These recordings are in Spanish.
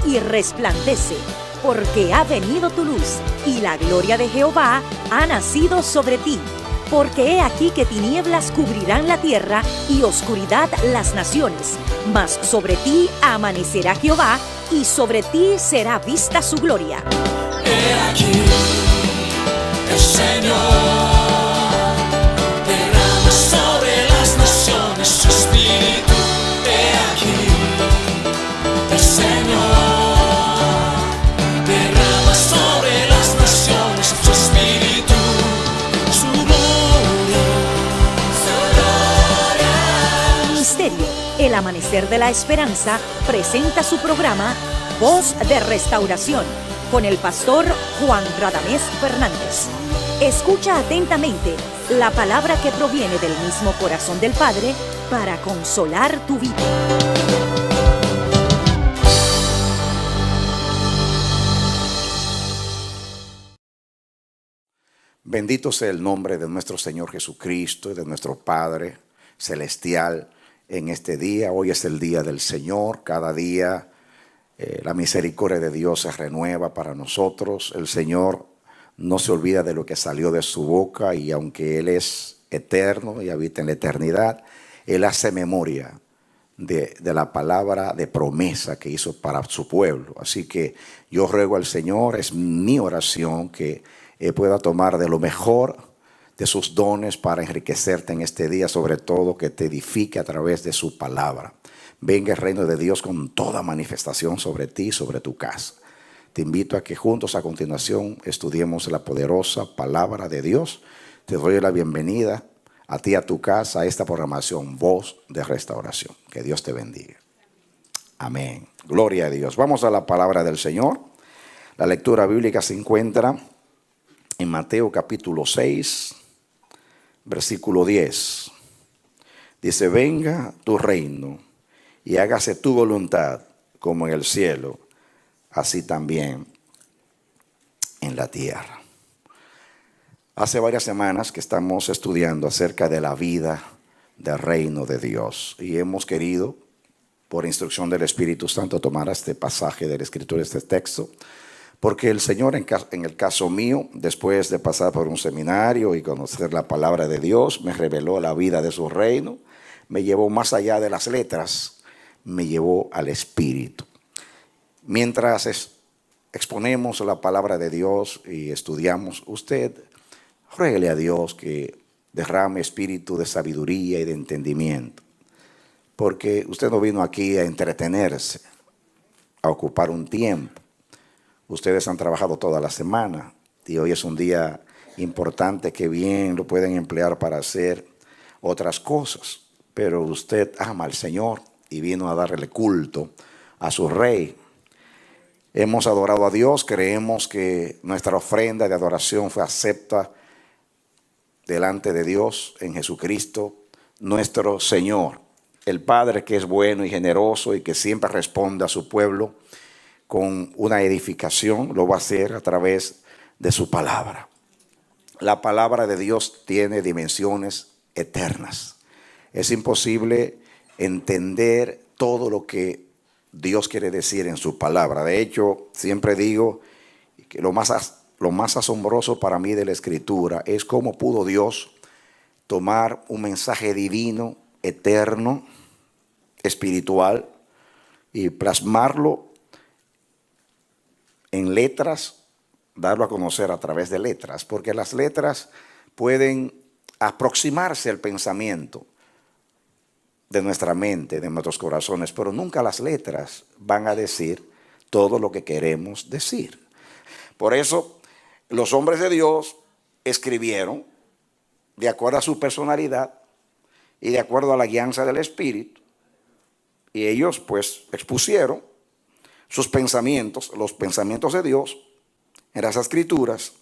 y resplandece, porque ha venido tu luz, y la gloria de Jehová ha nacido sobre ti. Porque he aquí que tinieblas cubrirán la tierra, y oscuridad las naciones. Mas sobre ti amanecerá Jehová, y sobre ti será vista su gloria. He aquí, el Señor derrama sobre las naciones su espíritu. He aquí, el Señor derrama sobre las naciones su espíritu, su gloria, su gloria. Ministerio El Amanecer de la Esperanza presenta su programa Voz de Restauración con el pastor Juan Radamés Fernández. Escucha atentamente la palabra que proviene del mismo corazón del Padre para consolar tu vida. Bendito sea el nombre de nuestro Señor Jesucristo y de nuestro Padre Celestial en este día. Hoy es el día del Señor. Cada día la misericordia de Dios se renueva para nosotros. El Señor no se olvida de lo que salió de su boca, y aunque Él es eterno y habita en la eternidad, Él hace memoria de la palabra de promesa que hizo para su pueblo. Así que yo ruego al Señor, es mi oración, que pueda tomar de lo mejor de sus dones para enriquecerte en este día, sobre todo que te edifique a través de su palabra. Venga el reino de Dios con toda manifestación sobre ti y sobre tu casa. Te invito a que juntos a continuación estudiemos la poderosa palabra de Dios. Te doy la bienvenida a ti, a tu casa, a esta programación Voz de Restauración. Que Dios te bendiga. Amén. Gloria a Dios. Vamos a la palabra del Señor. La lectura bíblica se encuentra en Mateo capítulo 6, versículo 10. Dice: venga tu reino y hágase tu voluntad como en el cielo, así también en la tierra. Hace varias semanas que estamos estudiando acerca de la vida del reino de Dios, y hemos querido, por instrucción del Espíritu Santo, tomar este pasaje de la Escritura, este texto, porque el Señor, en el caso mío, después de pasar por un seminario y conocer la palabra de Dios, me reveló la vida de su reino, me llevó más allá de las letras, me llevó al Espíritu. Mientras exponemos la palabra de Dios y estudiamos, usted ruéguele a Dios que derrame espíritu de sabiduría y de entendimiento, porque usted no vino aquí a entretenerse, a ocupar un tiempo. Ustedes han trabajado toda la semana y hoy es un día importante que bien lo pueden emplear para hacer otras cosas, pero usted ama al Señor y vino a darle culto a su Rey. Hemos adorado a Dios, creemos que nuestra ofrenda de adoración fue acepta delante de Dios en Jesucristo, nuestro Señor, el Padre que es bueno y generoso y que siempre responde a su pueblo con una edificación. Lo va a hacer a través de su palabra. La palabra de Dios tiene dimensiones eternas. Es imposible entender todo lo que Dios quiere decir en su palabra. De hecho, siempre digo que lo más asombroso para mí de la Escritura es cómo pudo Dios tomar un mensaje divino, eterno, espiritual, y plasmarlo en letras, darlo a conocer a través de letras, porque las letras pueden aproximarse al pensamiento de nuestra mente, de nuestros corazones, pero nunca las letras van a decir todo lo que queremos decir. Por eso los hombres de Dios escribieron de acuerdo a su personalidad y de acuerdo a la guianza del Espíritu, y ellos pues expusieron sus pensamientos, los pensamientos de Dios en las Escrituras.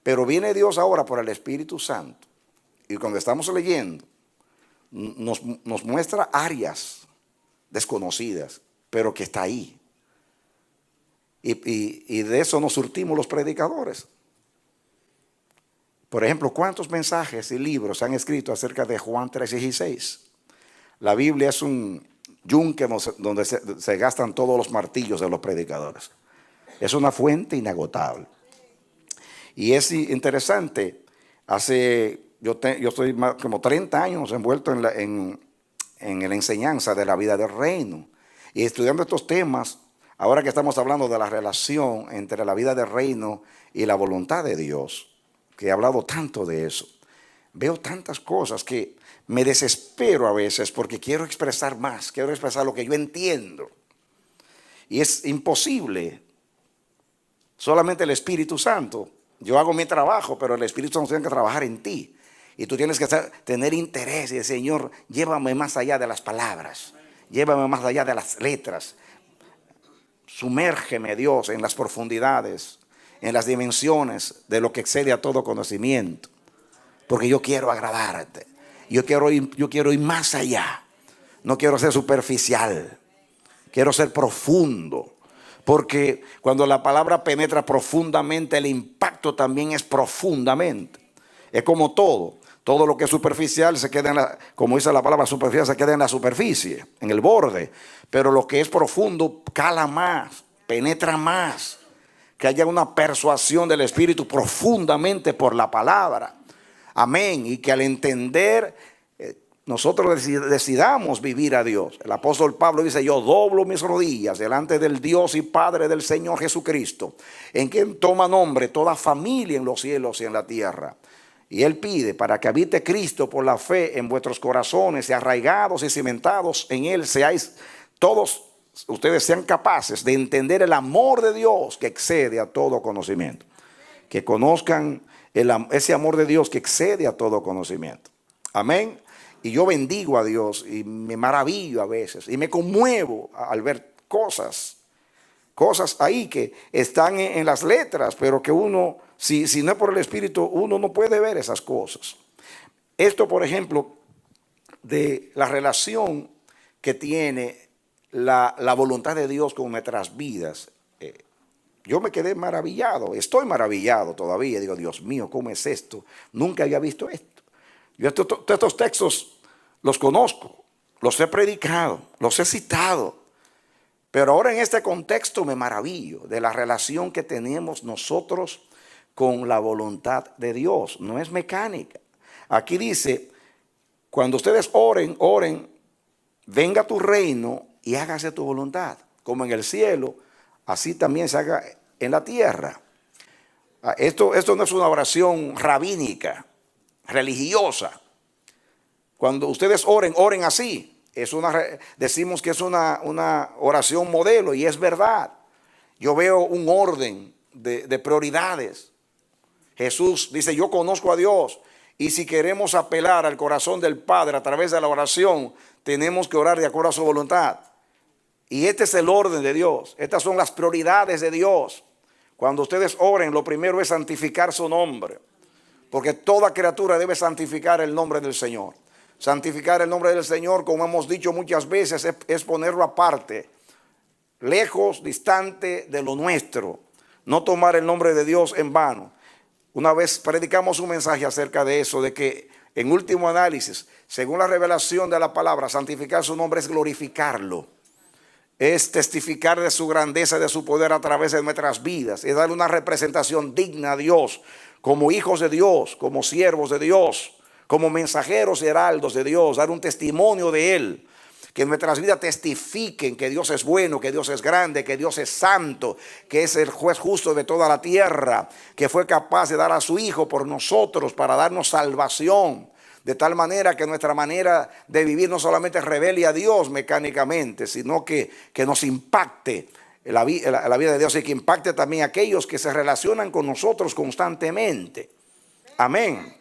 Pero viene Dios ahora por el Espíritu Santo, y cuando estamos leyendo nos muestra áreas desconocidas, pero que está ahí. Y de eso nos surtimos los predicadores. Por ejemplo, ¿cuántos mensajes y libros se han escrito acerca de Juan 3:16? La Biblia es un yunque donde se gastan todos los martillos de los predicadores. Es una fuente inagotable. Y es interesante, yo estoy como 30 años envuelto en la enseñanza de la vida del reino. Y estudiando estos temas, ahora que estamos hablando de la relación entre la vida del reino y la voluntad de Dios, que he hablado tanto de eso, veo tantas cosas que me desespero a veces porque quiero expresar más, quiero expresar lo que yo entiendo. Y es imposible. Solamente el Espíritu Santo. Yo hago mi trabajo, pero el Espíritu Santo tiene que trabajar en ti. Y tú tienes que tener interés y decir, Señor, llévame más allá de las palabras. Llévame más allá de las letras. Sumérgeme, Dios, en las profundidades, en las dimensiones de lo que excede a todo conocimiento. Porque yo quiero agradarte. Yo quiero ir más allá. No quiero ser superficial. Quiero ser profundo. Porque cuando la palabra penetra profundamente, el impacto también es profundamente. Es como todo. Todo lo que es superficial se queda como dice la palabra superficial, se queda en la superficie, en el borde. Pero lo que es profundo cala más, penetra más. Que haya una persuasión del Espíritu profundamente por la palabra. Amén. Y que al entender, nosotros decidamos vivir a Dios. El apóstol Pablo dice, yo doblo mis rodillas delante del Dios y Padre del Señor Jesucristo, en quien toma nombre toda familia en los cielos y en la tierra. Y él pide para que habite Cristo por la fe en vuestros corazones y arraigados y cimentados en él seáis todos, ustedes sean capaces de entender el amor de Dios que excede a todo conocimiento. Que conozcan ese amor de Dios que excede a todo conocimiento. Amén. Y yo bendigo a Dios y me maravillo a veces y me conmuevo al ver cosas ahí que están en las letras, pero que uno, si no es por el Espíritu, uno no puede ver esas cosas. Esto, por ejemplo, de la relación que tiene la voluntad de Dios con nuestras vidas. Yo me quedé maravillado, estoy maravillado todavía. Digo, Dios mío, ¿cómo es esto? Nunca había visto esto. Yo estos textos los conozco, los he predicado, los he citado. Pero ahora en este contexto me maravillo de la relación que tenemos nosotros con la voluntad de Dios. No es mecánica. Aquí dice, cuando ustedes oren, venga tu reino y hágase tu voluntad. Como en el cielo, así también se haga en la tierra. Esto no es una oración rabínica, religiosa. Cuando ustedes oren así. Decimos que es una oración modelo y es verdad. Yo veo un orden de prioridades. Jesús dice, yo conozco a Dios. Y si queremos apelar al corazón del Padre a través de la oración, tenemos que orar de acuerdo a su voluntad. Y este es el orden de Dios. Estas son las prioridades de Dios. Cuando ustedes oren, lo primero es santificar su nombre. Porque toda criatura debe santificar el nombre del Señor. Santificar el nombre del Señor, como hemos dicho muchas veces, es ponerlo aparte, lejos, distante de lo nuestro. No tomar el nombre de Dios en vano. Una vez predicamos un mensaje acerca de eso, de que en último análisis, según la revelación de la palabra, santificar su nombre es glorificarlo. Es testificar de su grandeza, de su poder a través de nuestras vidas. Es darle una representación digna a Dios, como hijos de Dios, como siervos de Dios, como mensajeros y heraldos de Dios, dar un testimonio de Él. Que nuestras vidas testifiquen que Dios es bueno, que Dios es grande, que Dios es santo, que es el juez justo de toda la tierra, que fue capaz de dar a su Hijo por nosotros para darnos salvación. De tal manera que nuestra manera de vivir no solamente revele a Dios mecánicamente, sino que nos impacte la vida de Dios y que impacte también a aquellos que se relacionan con nosotros constantemente. Amén.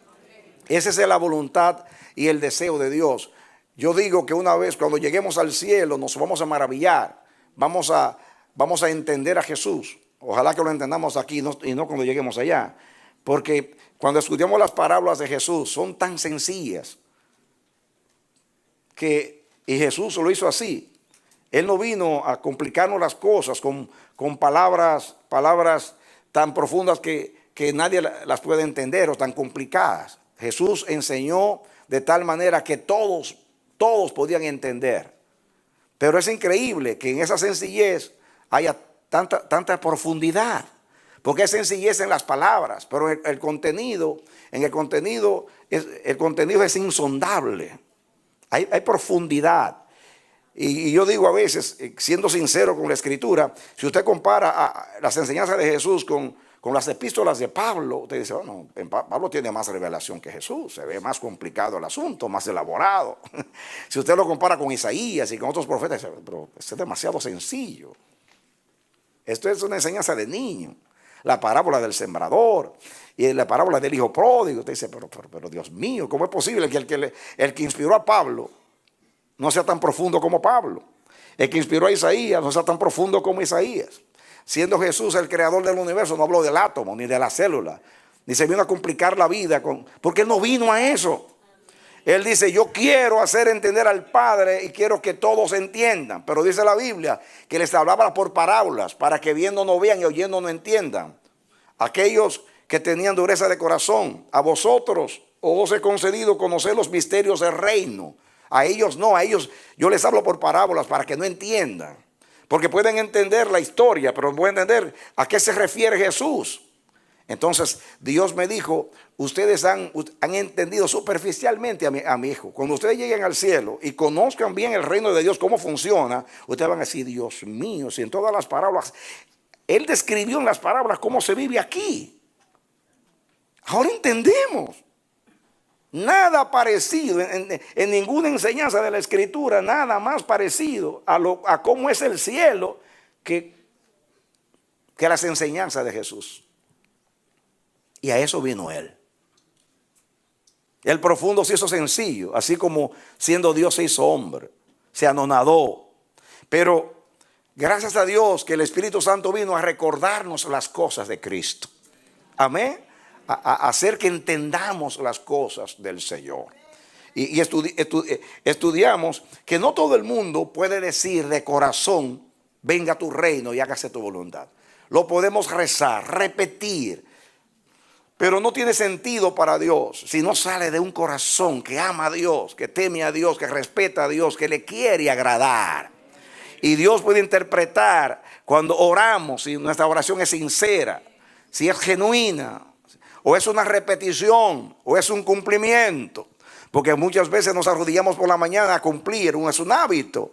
Esa es la voluntad y el deseo de Dios. Yo digo que una vez cuando lleguemos al cielo nos vamos a maravillar. Vamos a entender a Jesús. Ojalá que lo entendamos aquí y no cuando lleguemos allá. Porque cuando estudiamos las parábolas de Jesús son tan sencillas. Y Jesús lo hizo así. Él no vino a complicarnos las cosas con palabras tan profundas que nadie las puede entender o tan complicadas. Jesús enseñó de tal manera que todos podían entender. Pero es increíble que en esa sencillez haya tanta profundidad. Porque hay sencillez en las palabras, pero el contenido es insondable. Hay profundidad. Y yo digo a veces, siendo sincero con la Escritura, si usted compara las enseñanzas de Jesús con las epístolas de Pablo, usted dice, bueno, Pablo tiene más revelación que Jesús, se ve más complicado el asunto, más elaborado. Si usted lo compara con Isaías y con otros profetas, dice, pero esto es demasiado sencillo. Esto es una enseñanza de niño. La parábola del sembrador y la parábola del hijo pródigo. Usted dice, pero Dios mío, ¿cómo es posible que el que inspiró a Pablo no sea tan profundo como Pablo? El que inspiró a Isaías no sea tan profundo como Isaías. Siendo Jesús el creador del universo, no habló del átomo ni de la célula, ni se vino a complicar la vida, porque Él no vino a eso. Él dice, yo quiero hacer entender al Padre y quiero que todos entiendan. Pero dice la Biblia que les hablaba por parábolas, para que viendo no vean y oyendo no entiendan. Aquellos que tenían dureza de corazón, a vosotros os he concedido conocer los misterios del reino. A ellos no, a ellos yo les hablo por parábolas para que no entiendan. Porque pueden entender la historia, pero no pueden entender a qué se refiere Jesús. Entonces Dios me dijo, ustedes han entendido superficialmente a mi hijo. Cuando ustedes lleguen al cielo y conozcan bien el reino de Dios, cómo funciona, ustedes van a decir, Dios mío, si en todas las parábolas, Él describió en las parábolas cómo se vive aquí. Ahora entendemos. Nada parecido en ninguna enseñanza de la Escritura, nada más parecido a cómo es el cielo que las enseñanzas de Jesús. Y a eso vino Él. El profundo se hizo sencillo, así como siendo Dios se hizo hombre, se anonadó. Pero gracias a Dios que el Espíritu Santo vino a recordarnos las cosas de Cristo. Amén. A hacer que entendamos las cosas del Señor. Y estudiamos que no todo el mundo puede decir de corazón, venga tu reino y hágase tu voluntad. Lo podemos rezar, repetir, pero no tiene sentido para Dios si no sale de un corazón que ama a Dios, que teme a Dios, que respeta a Dios, que le quiere agradar. Y Dios puede interpretar cuando oramos, si nuestra oración es sincera, si es genuina, o es una repetición, o es un cumplimiento. Porque muchas veces nos arrodillamos por la mañana a cumplir, es un hábito.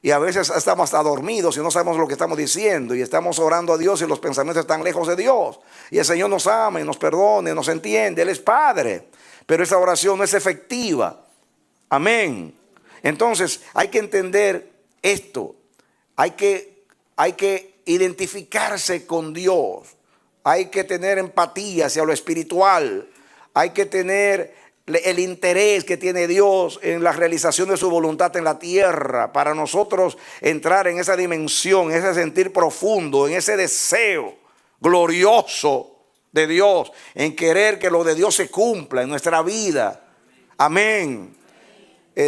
Y a veces estamos hasta dormidos y no sabemos lo que estamos diciendo. Y estamos orando a Dios y los pensamientos están lejos de Dios. Y el Señor nos ama y nos perdona, nos entiende. Él es Padre. Pero esa oración no es efectiva. Amén. Entonces hay que entender esto. Hay que identificarse con Dios. Hay que tener empatía hacia lo espiritual. Hay que tener el interés que tiene Dios en la realización de su voluntad en la tierra. Para nosotros entrar en esa dimensión, en ese sentir profundo, en ese deseo glorioso de Dios, en querer que lo de Dios se cumpla en nuestra vida. Amén.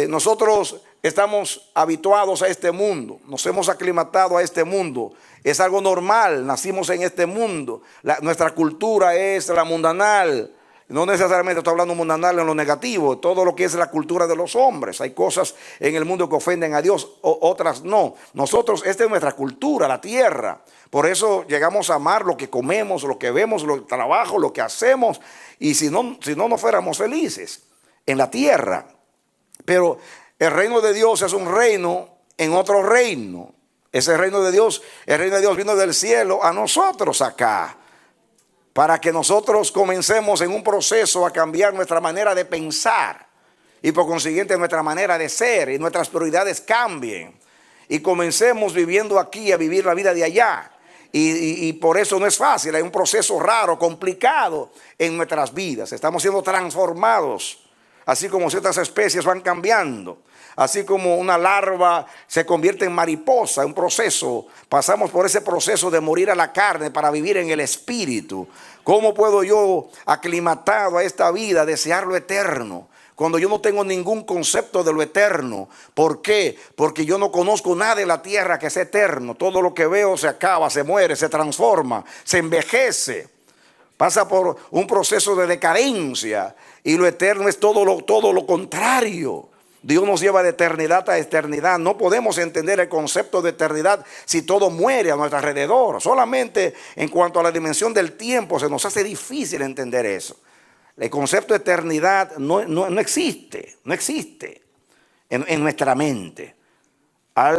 Nosotros estamos habituados a este mundo, nos hemos aclimatado a este mundo. Es algo normal, nacimos en este mundo. Nuestra cultura es la mundanal. No necesariamente estoy hablando mundanal en lo negativo, todo lo que es la cultura de los hombres. Hay cosas en el mundo que ofenden a Dios, otras no. Nosotros, esta es nuestra cultura, la tierra. Por eso llegamos a amar lo que comemos, lo que vemos, el trabajo, lo que hacemos. Y si no fuéramos felices en la tierra. Pero el reino de Dios es un reino en otro reino. Ese reino de Dios, el reino de Dios vino del cielo a nosotros acá. Para que nosotros comencemos en un proceso a cambiar nuestra manera de pensar. Y por consiguiente nuestra manera de ser y nuestras prioridades cambien. Y comencemos viviendo aquí a vivir la vida de allá. Y por eso no es fácil, hay un proceso raro, complicado en nuestras vidas. Estamos siendo transformados. Así como ciertas especies van cambiando. Así como una larva se convierte en mariposa, un proceso. Pasamos por ese proceso de morir a la carne para vivir en el espíritu. ¿Cómo puedo yo, aclimatado a esta vida, desear lo eterno? Cuando yo no tengo ningún concepto de lo eterno. ¿Por qué? Porque yo no conozco nada de la tierra que es eterno. Todo lo que veo se acaba, se muere, se transforma, se envejece. Pasa por un proceso de decadencia. Y lo eterno es todo lo contrario. Dios nos lleva de eternidad a eternidad. No podemos entender el concepto de eternidad si todo muere a nuestro alrededor. Solamente en cuanto a la dimensión del tiempo se nos hace difícil entender eso. El concepto de eternidad no existe en nuestra mente.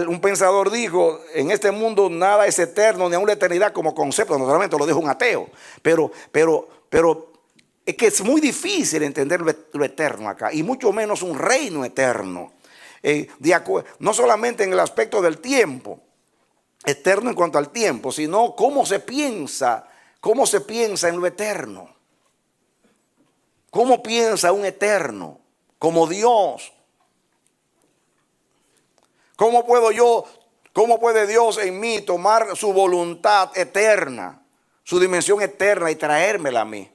Un pensador dijo, en este mundo nada es eterno, ni aun la eternidad como concepto. Naturalmente lo dijo un ateo. Pero es que es muy difícil entender lo eterno acá, y mucho menos un reino eterno. No solamente en el aspecto del tiempo, eterno en cuanto al tiempo, sino cómo se piensa en lo eterno. ¿Cómo piensa un eterno como Dios? ¿Cómo puede Dios en mí tomar su voluntad eterna, su dimensión eterna y traérmela a mí?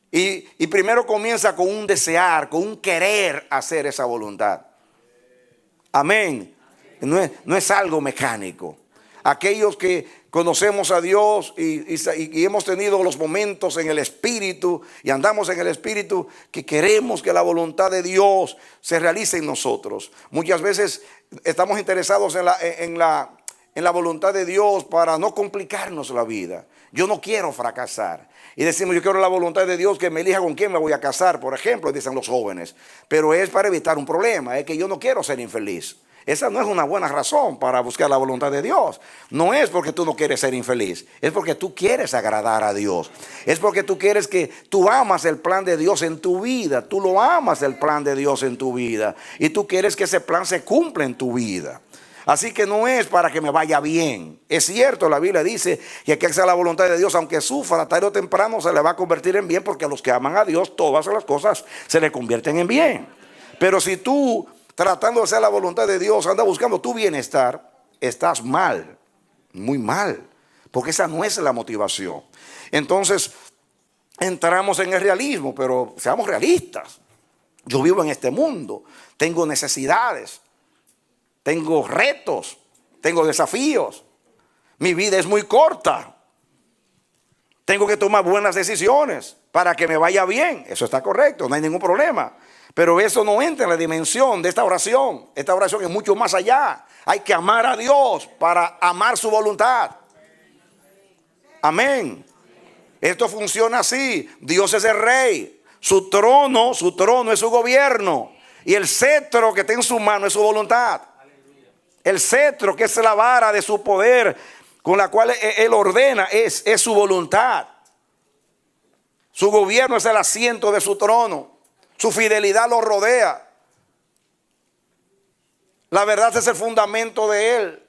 Y primero comienza con un desear, con un querer hacer esa voluntad. Amén. No es algo mecánico. Aquellos que conocemos a Dios y hemos tenido los momentos en el Espíritu y andamos en el Espíritu, que queremos que la voluntad de Dios se realice en nosotros. Muchas veces estamos interesados en la voluntad de Dios para no complicarnos la vida. Yo no quiero fracasar. Y decimos, yo quiero la voluntad de Dios que me elija con quién me voy a casar, por ejemplo, dicen los jóvenes. Pero es para evitar un problema, es que yo no quiero ser infeliz. Esa no es una buena razón para buscar la voluntad de Dios. No es porque tú no quieres ser infeliz, es porque tú quieres agradar a Dios. Es porque tú amas el plan de Dios en tu vida. Tú lo amas, el plan de Dios en tu vida. Y tú quieres que ese plan se cumpla en tu vida. Así que no es para que me vaya bien. Es cierto, la Biblia dice que aquel que hace la voluntad de Dios, aunque sufra, tarde o temprano se le va a convertir en bien, porque a los que aman a Dios todas las cosas se le convierten en bien. Pero si tú, tratando de hacer la voluntad de Dios, andas buscando tu bienestar, estás mal, muy mal, porque esa no es la motivación. Entonces entramos en el realismo, pero seamos realistas. Yo vivo en este mundo, tengo necesidades, tengo retos, tengo desafíos. Mi vida es muy corta. Tengo que tomar buenas decisiones para que me vaya bien. Eso está correcto, no hay ningún problema. Pero eso no entra en la dimensión de esta oración. Esta oración es mucho más allá. Hay que amar a Dios para amar su voluntad. Amén. Esto funciona así. Dios es el rey. Su trono es su gobierno. Y el cetro que está en su mano es su voluntad. El cetro, que es la vara de su poder, con la cual Él ordena, es su voluntad. Su gobierno es el asiento de su trono. Su fidelidad lo rodea. La verdad es el fundamento de Él.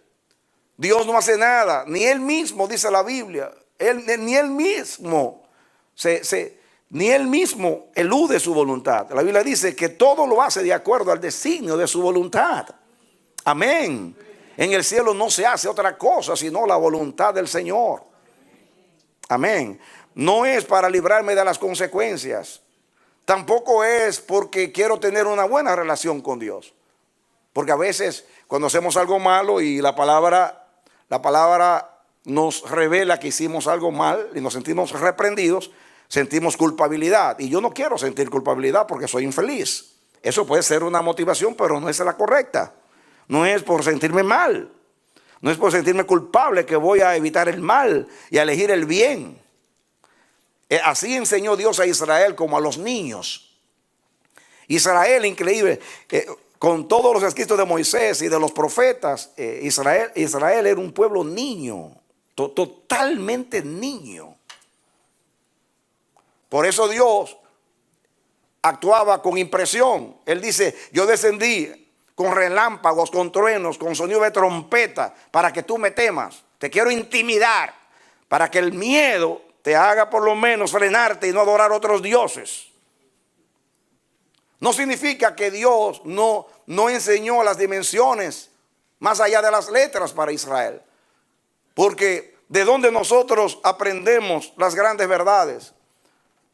Dios no hace nada, ni Él mismo, dice la Biblia. Ni Él mismo elude su voluntad. La Biblia dice que todo lo hace de acuerdo al designio de su voluntad. Amén. En el cielo no se hace otra cosa sino la voluntad del Señor. Amén. No es para librarme de las consecuencias. Tampoco es porque quiero tener una buena relación con Dios. Porque a veces cuando hacemos algo malo y la palabra nos revela que hicimos algo mal y nos sentimos reprendidos, sentimos culpabilidad. Y yo no quiero sentir culpabilidad porque soy infeliz. Eso puede ser una motivación, pero no es la correcta. No es por sentirme mal. No es por sentirme culpable que voy a evitar el mal y a elegir el bien. Así enseñó Dios a Israel como a los niños. Israel, increíble, con todos los escritos de Moisés y de los profetas, Israel era un pueblo niño, totalmente niño. Por eso Dios actuaba con impresión. Él dice, yo descendí con relámpagos, con truenos, con sonido de trompeta, para que tú me temas. Te quiero intimidar, para que el miedo te haga por lo menos frenarte y no adorar otros dioses. No significa que Dios no enseñó las dimensiones más allá de las letras para Israel. Porque ¿de dónde nosotros aprendemos las grandes verdades?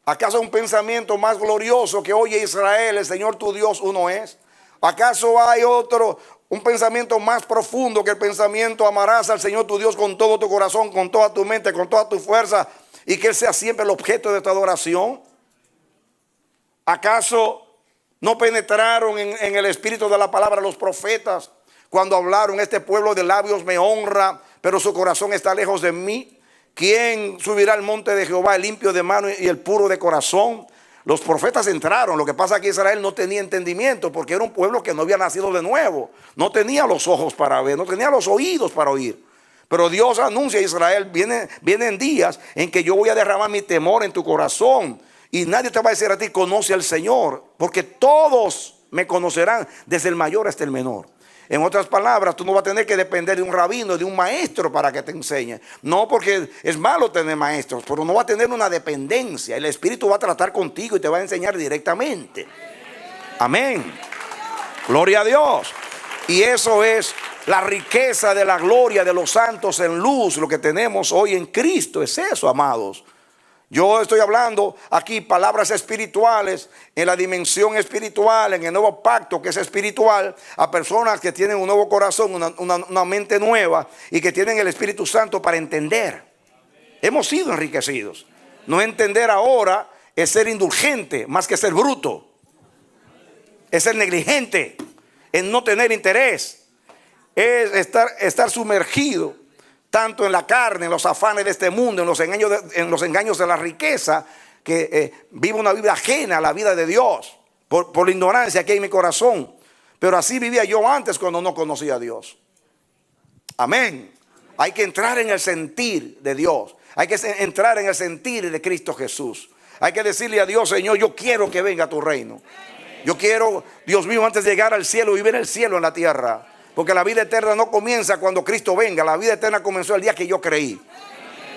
¿Acaso un pensamiento más glorioso que oye Israel, el Señor tu Dios uno es? ¿Acaso hay un pensamiento más profundo que el pensamiento amarás al Señor tu Dios con todo tu corazón, con toda tu mente, con toda tu fuerza, y que Él sea siempre el objeto de tu adoración? ¿Acaso No penetraron en el espíritu de la palabra los profetas cuando hablaron: este pueblo de labios me honra, pero su corazón está lejos de mí. ¿Quién subirá al monte de Jehová, el limpio de mano y el puro de corazón? Los profetas entraron. Lo que pasa es que Israel no tenía entendimiento, porque era un pueblo que no había nacido de nuevo. No tenía los ojos para ver, no tenía los oídos para oír. Pero Dios anuncia a Israel: vienen días en que yo voy a derramar mi temor en tu corazón, y nadie te va a decir a ti: conoce al Señor, porque todos me conocerán, desde el mayor hasta el menor. En otras palabras, tú no vas a tener que depender de un rabino, de un maestro para que te enseñe. No, porque es malo tener maestros, pero no va a tener una dependencia. El Espíritu va a tratar contigo y te va a enseñar directamente. Amén. Gloria a Dios. Y eso es la riqueza de la gloria de los santos en luz. Lo que tenemos hoy en Cristo es eso, amados. Yo estoy hablando aquí palabras espirituales, en la dimensión espiritual, en el nuevo pacto que es espiritual, a personas que tienen un nuevo corazón, una mente nueva, y que tienen el Espíritu Santo para entender. Hemos sido enriquecidos. No entender ahora es ser indulgente más que ser bruto. Es ser negligente, en no tener interés. Es estar sumergido tanto en la carne, en los afanes de este mundo, en los engaños de la riqueza, que vive una vida ajena a la vida de Dios, por la ignorancia que hay en mi corazón. Pero así vivía yo antes, cuando no conocía a Dios. Amén. Hay que entrar en el sentir de Dios. Hay que entrar en el sentir de Cristo Jesús. Hay que decirle a Dios: Señor, yo quiero que venga tu reino. Yo quiero, Dios mío, antes de llegar al cielo, vivir el cielo en la tierra. Porque la vida eterna no comienza cuando Cristo venga. La vida eterna comenzó el día que yo creí.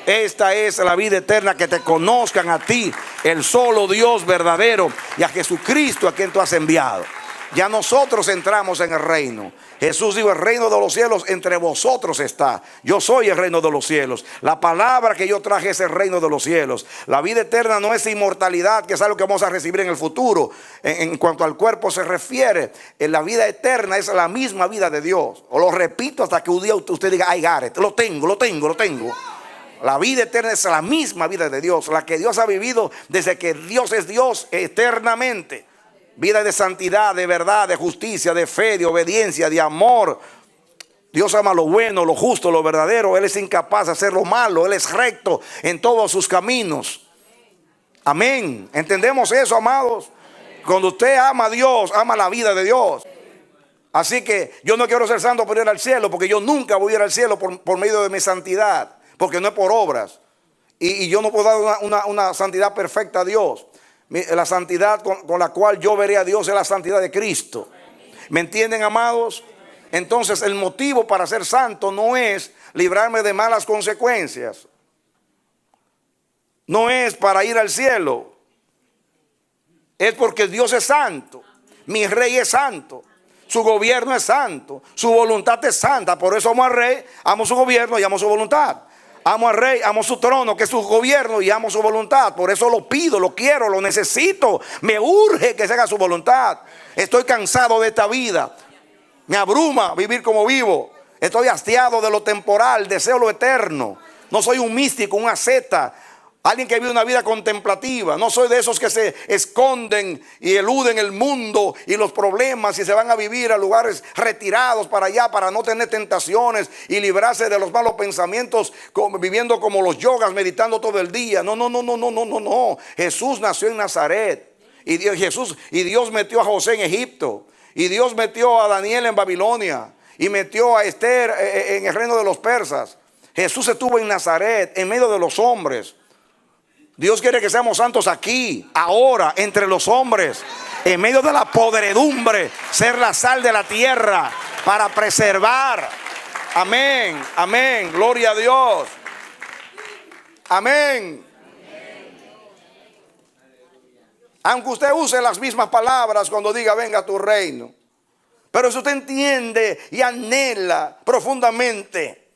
Esta es la vida eterna: que te conozcan a ti, el solo Dios verdadero, y a Jesucristo, a quien tú has enviado. Ya nosotros entramos en el reino. Jesús dijo: el reino de los cielos entre vosotros está. Yo soy el reino de los cielos. La palabra que yo traje es el reino de los cielos. La vida eterna no es inmortalidad, que es algo que vamos a recibir en el futuro. En cuanto al cuerpo se refiere, la vida eterna es la misma vida de Dios. O lo repito hasta que un día usted diga: I got it. Lo tengo. La vida eterna es la misma vida de Dios, la que Dios ha vivido desde que Dios es Dios eternamente. Vida de santidad, de verdad, de justicia, de fe, de obediencia, de amor. Dios ama lo bueno, lo justo, lo verdadero. Él es incapaz de hacer lo malo. Él es recto en todos sus caminos. Amén. ¿Entendemos eso, amados? Cuando usted ama a Dios, ama la vida de Dios. Así que yo no quiero ser santo por ir al cielo, porque yo nunca voy a ir al cielo por medio de mi santidad, porque no es por obras. Y yo no puedo dar una santidad perfecta a Dios. La santidad con la cual yo veré a Dios es la santidad de Cristo. ¿Me entienden, amados? Entonces, el motivo para ser santo no es librarme de malas consecuencias. No es para ir al cielo. Es porque Dios es santo. Mi rey es santo. Su gobierno es santo. Su voluntad es santa. Por eso amo al rey, amo su gobierno y amo su voluntad. Amo al rey, amo su trono, que es su gobierno, y amo su voluntad. Por eso lo pido, lo quiero, lo necesito. Me urge que se haga su voluntad. Estoy cansado de esta vida. Me abruma vivir como vivo. Estoy hastiado de lo temporal, deseo lo eterno. No soy un místico, un asceta, alguien que vive una vida contemplativa. No soy de esos que se esconden y eluden el mundo y los problemas y se van a vivir a lugares retirados para allá, para no tener tentaciones y librarse de los malos pensamientos, viviendo como los yogas, meditando todo el día. No. Jesús nació en Nazaret, y Dios metió a José en Egipto, y Dios metió a Daniel en Babilonia, y metió a Esther en el reino de los persas. Jesús estuvo en Nazaret, en medio de los hombres. Dios quiere que seamos santos aquí, ahora, entre los hombres, en medio de la podredumbre, ser la sal de la tierra para preservar. Amén, amén, gloria a Dios. Amén. Aunque usted use las mismas palabras cuando diga: venga tu reino, pero si usted entiende y anhela profundamente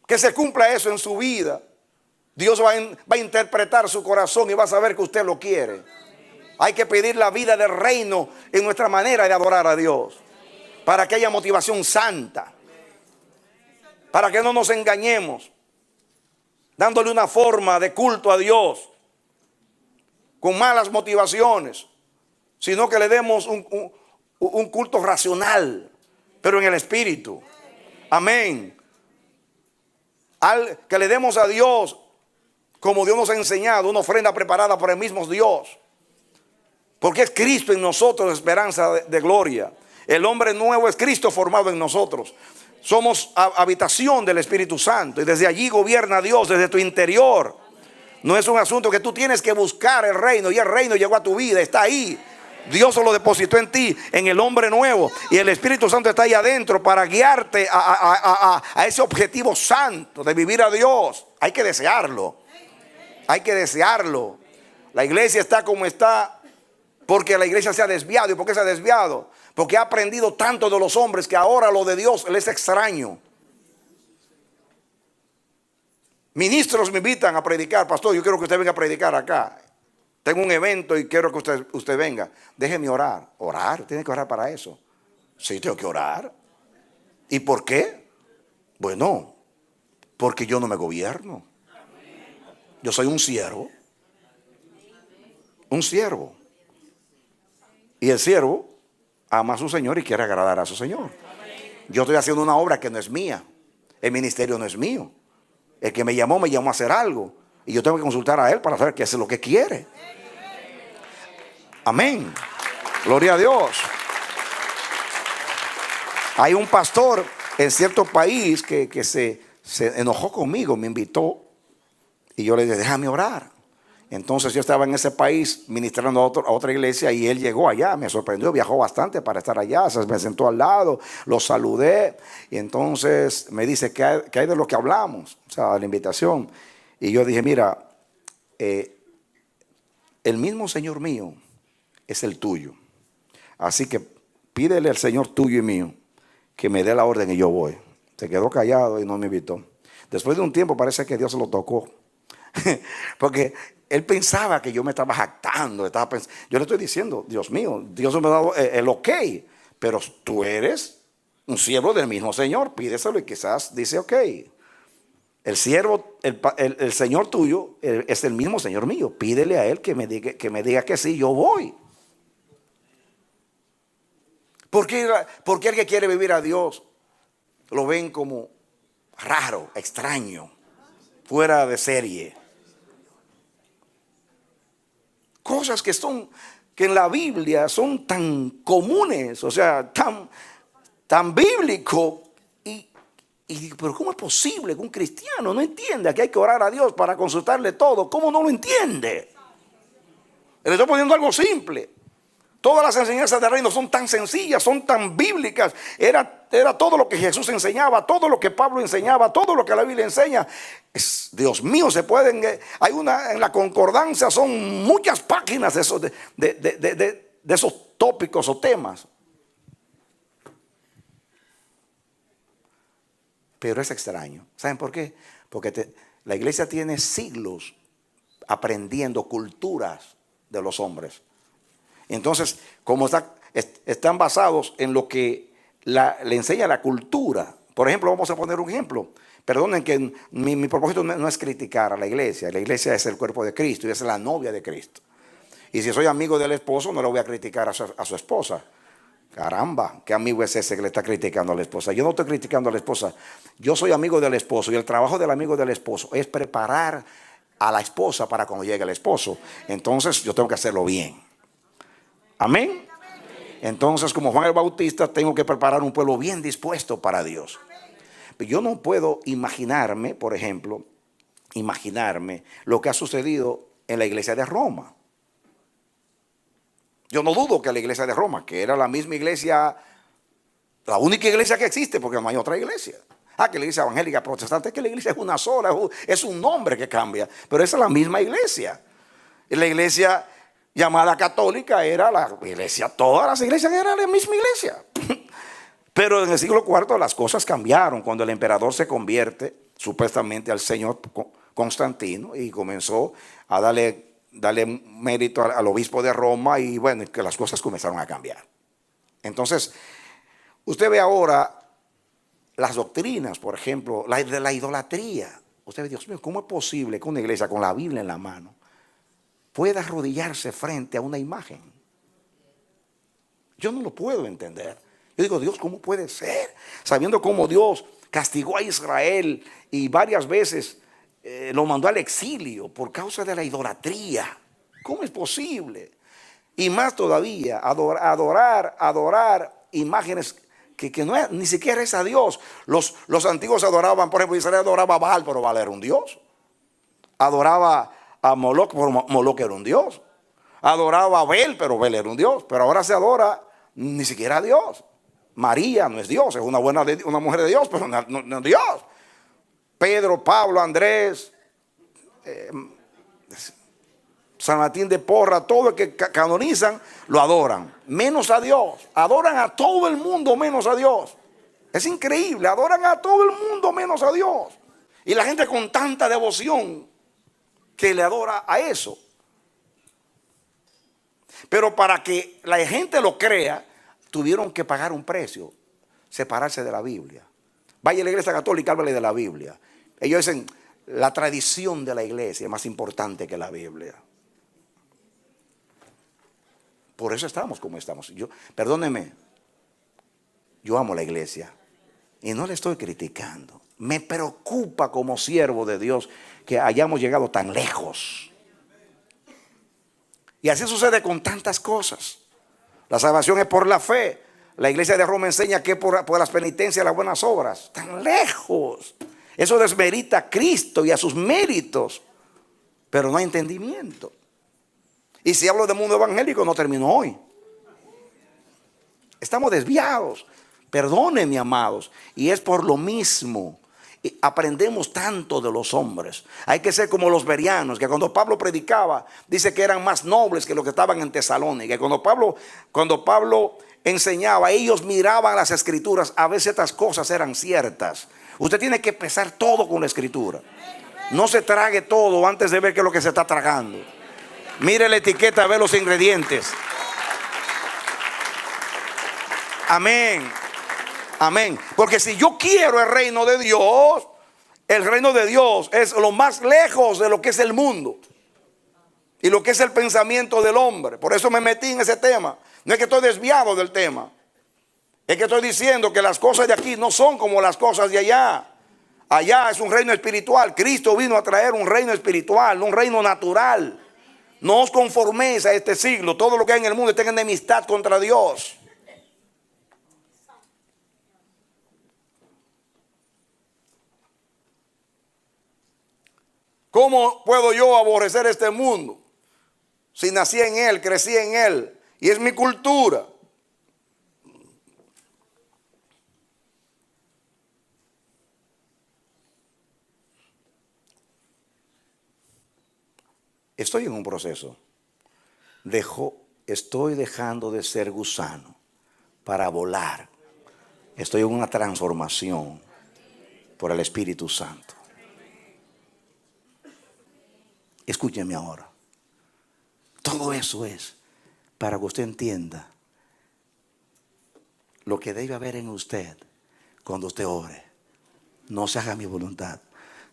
que se cumpla eso en su vida, Dios va a interpretar su corazón y va a saber que usted lo quiere. Hay que pedir la vida del reino en nuestra manera de adorar a Dios, para que haya motivación santa, para que no nos engañemos dándole una forma de culto a Dios con malas motivaciones. sino que le demos un culto racional, pero en el espíritu. Amén. Que le demos a Dios, como Dios nos ha enseñado, una ofrenda preparada por el mismo Dios. Porque es Cristo en nosotros, esperanza de gloria. El hombre nuevo es Cristo formado en nosotros. Somos habitación del Espíritu Santo, y desde allí gobierna Dios, desde tu interior. No es un asunto que tú tienes que buscar el reino, y el reino llegó a tu vida, está ahí. Dios lo depositó en ti, en el hombre nuevo, y el Espíritu Santo está ahí adentro para guiarte a ese objetivo santo de vivir a Dios. Hay que desearlo. Hay que desearlo. La iglesia está como está porque la iglesia se ha desviado. ¿Y por qué se ha desviado? Porque ha aprendido tanto de los hombres que ahora lo de Dios les es extraño. Ministros me invitan a predicar. Pastor, yo quiero que usted venga a predicar acá. Tengo un evento y quiero que usted venga. Déjeme orar. ¿Orar? ¿Tiene que orar para eso? Sí, tengo que orar. ¿Y por qué? Bueno, porque yo no me gobierno. Yo soy un siervo. Un siervo. Y el siervo ama a su Señor y quiere agradar a su Señor. Yo estoy haciendo una obra que no es mía. El ministerio no es mío. El que me llamó a hacer algo. Y yo tengo que consultar a Él para saber qué es lo que quiere. Amén. Gloria a Dios. Hay un pastor en cierto país que se enojó conmigo, me invitó. Y yo le dije, déjame orar. Entonces yo estaba en ese país ministrando a otra iglesia, y él llegó allá, me sorprendió, viajó bastante para estar allá, me sentó al lado, lo saludé, y entonces me dice, ¿qué hay de lo que hablamos? O sea, la invitación. Y yo dije, mira, el mismo Señor mío es el tuyo. Así que pídele al Señor tuyo y mío que me dé la orden y yo voy. Se quedó callado y no me invitó. Después de un tiempo parece que Dios se lo tocó. Porque él pensaba que yo me estaba jactando. Yo le estoy diciendo, Dios mío, Dios me ha dado el ok, pero tú eres un siervo del mismo Señor, pídeselo, y quizás dice ok. El siervo, el Señor tuyo es el mismo Señor mío. Pídele a Él que me diga que sí, yo voy. Porque el que quiere vivir a Dios lo ven como raro, extraño, fuera de serie. Cosas que en la Biblia son tan comunes, o sea, tan bíblico. Y digo, pero ¿cómo es posible que un cristiano no entienda que hay que orar a Dios para consultarle todo? ¿Cómo no lo entiende? Le estoy poniendo algo simple. Todas las enseñanzas del reino son tan sencillas, son tan bíblicas. Era todo lo que Jesús enseñaba, todo lo que Pablo enseñaba, todo lo que la Biblia enseña. Dios mío, hay en la concordancia son muchas páginas de esos tópicos o temas. Pero es extraño. ¿Saben por qué? Porque la iglesia tiene siglos aprendiendo culturas de los hombres. Entonces, como están basados en lo que le enseña la cultura. Por ejemplo, vamos a poner un ejemplo. Perdonen que mi propósito no es criticar a la iglesia. La iglesia es el cuerpo de Cristo y es la novia de Cristo. Y si soy amigo del esposo, no le voy a criticar a su esposa. Caramba, ¿qué amigo es ese que le está criticando a la esposa? Yo no estoy criticando a la esposa. Yo soy amigo del esposo, y el trabajo del amigo del esposo es preparar a la esposa para cuando llegue el esposo. Entonces yo tengo que hacerlo bien. Amén. Entonces, como Juan el Bautista, tengo que preparar un pueblo bien dispuesto para Dios. Pero yo no puedo imaginarme, por ejemplo, lo que ha sucedido en la iglesia de Roma. Yo no dudo que la iglesia de Roma, que era la misma iglesia, la única iglesia que existe, porque no hay otra iglesia. Que la iglesia evangélica protestante, que la iglesia es una sola, es un nombre que cambia, pero esa es la misma iglesia. La iglesia llamada católica era la iglesia, todas las iglesias eran la misma iglesia. Pero en el siglo IV las cosas cambiaron cuando el emperador se convierte supuestamente al señor Constantino y comenzó a darle mérito al obispo de Roma, y bueno, que las cosas comenzaron a cambiar. Entonces, usted ve ahora las doctrinas, por ejemplo, de la idolatría. Usted ve, Dios mío, ¿cómo es posible que una iglesia con la Biblia en la mano pueda arrodillarse frente a una imagen? Yo no lo puedo entender. Yo digo, Dios, ¿cómo puede ser? Sabiendo cómo Dios castigó a Israel y varias veces lo mandó al exilio por causa de la idolatría. ¿Cómo es posible? Y más todavía, adorar imágenes que no es, ni siquiera es a Dios. Los antiguos adoraban, por ejemplo, Israel adoraba a Baal, pero Baal era un dios. Adoraba a Moloch, pero Moloch era un dios. Adoraba a Bel, pero Bel era un dios. Pero ahora se adora ni siquiera a Dios. María no es Dios, es una mujer de Dios, pero no es Dios. Pedro, Pablo, Andrés, San Martín de Porra, todo el que canonizan, lo adoran, menos a Dios. Adoran a todo el mundo menos a Dios. Es increíble, adoran a todo el mundo menos a Dios. Y la gente con tanta devoción que le adora a eso. Pero para que la gente lo crea, tuvieron que pagar un precio, separarse de la Biblia. Vaya a la iglesia católica, háblale de la Biblia. Ellos dicen, la tradición de la iglesia es más importante que la Biblia. Por eso estamos como estamos. Perdóneme, yo amo la iglesia y no le estoy criticando. Me preocupa como siervo de Dios que hayamos llegado tan lejos. Y así sucede con tantas cosas. La salvación es por la fe. La iglesia de Roma enseña que por las penitencias y las buenas obras. Tan lejos. Eso desmerita a Cristo y a sus méritos. Pero no hay entendimiento. Y si hablo del mundo evangélico, no termino hoy. Estamos desviados. Perdónenme, amados. Y es por lo mismo. Aprendemos tanto de los hombres. Hay que ser como los bereanos, que cuando Pablo predicaba, dice que eran más nobles que los que estaban en Tesalónica. Y cuando Pablo enseñaba, ellos miraban las escrituras, a veces estas cosas eran ciertas. Usted tiene que pesar todo con la escritura. No se trague todo antes de ver qué es lo que se está tragando. Mire la etiqueta, ve los ingredientes. Amén. Amén. Porque si yo quiero el reino de Dios es lo más lejos de lo que es el mundo y lo que es el pensamiento del hombre. Por eso me metí en ese tema. No es que estoy desviado del tema. Es que estoy diciendo que las cosas de aquí no son como las cosas de allá. Allá es un reino espiritual. Cristo vino a traer un reino espiritual, un reino natural. No os conforméis a este siglo. Todo lo que hay en el mundo está en enemistad contra Dios. ¿Cómo puedo yo aborrecer este mundo? Si nací en él, crecí en él y es mi cultura. Estoy en un proceso. Estoy dejando de ser gusano para volar. Estoy en una transformación por el Espíritu Santo. Escúcheme ahora. Todo eso es para que usted entienda lo que debe haber en usted cuando usted ore. No se haga mi voluntad,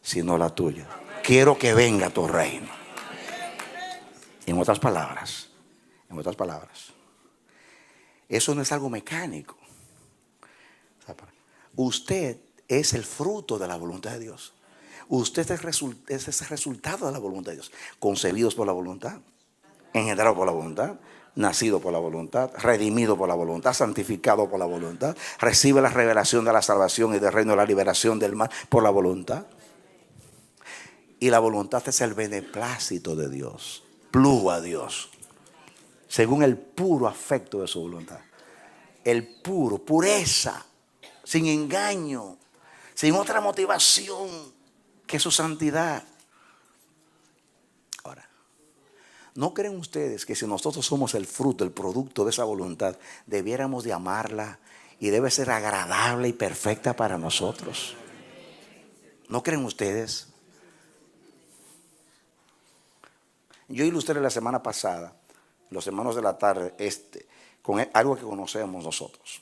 sino la tuya. Quiero que venga tu reino. En otras palabras, eso no es algo mecánico. Usted es el fruto de la voluntad de Dios. Usted es el resultado de la voluntad de Dios. Concebidos por la voluntad, engendrados por la voluntad, nacido por la voluntad, redimido por la voluntad, santificado por la voluntad. Recibe la revelación de la salvación y del reino de la liberación del mal por la voluntad. Y la voluntad es el beneplácito de Dios. Plugo a Dios. Según el puro afecto de su voluntad. Pureza. Sin engaño. Sin otra motivación que su santidad. Ahora, ¿no creen ustedes que si nosotros somos el fruto, el producto de esa voluntad, debiéramos de amarla y debe ser agradable y perfecta para nosotros? ¿No creen ustedes? Yo ilustré la semana pasada, los hermanos de la tarde, con algo que conocemos nosotros.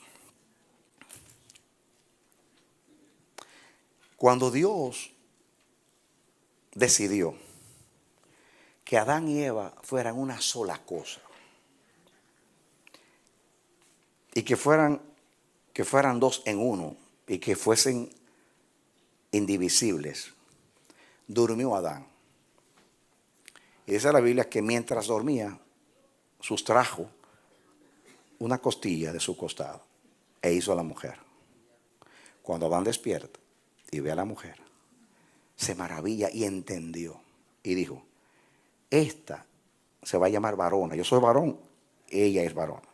Cuando Dios decidió que Adán y Eva fueran una sola cosa, y que fueran dos en uno y que fuesen indivisibles, durmió Adán. Y dice la Biblia que mientras dormía, sustrajo una costilla de su costado e hizo a la mujer. Cuando Adán despierta y ve a la mujer, se maravilla y entendió y dijo: esta se va a llamar varona. Yo soy varón, ella es varona.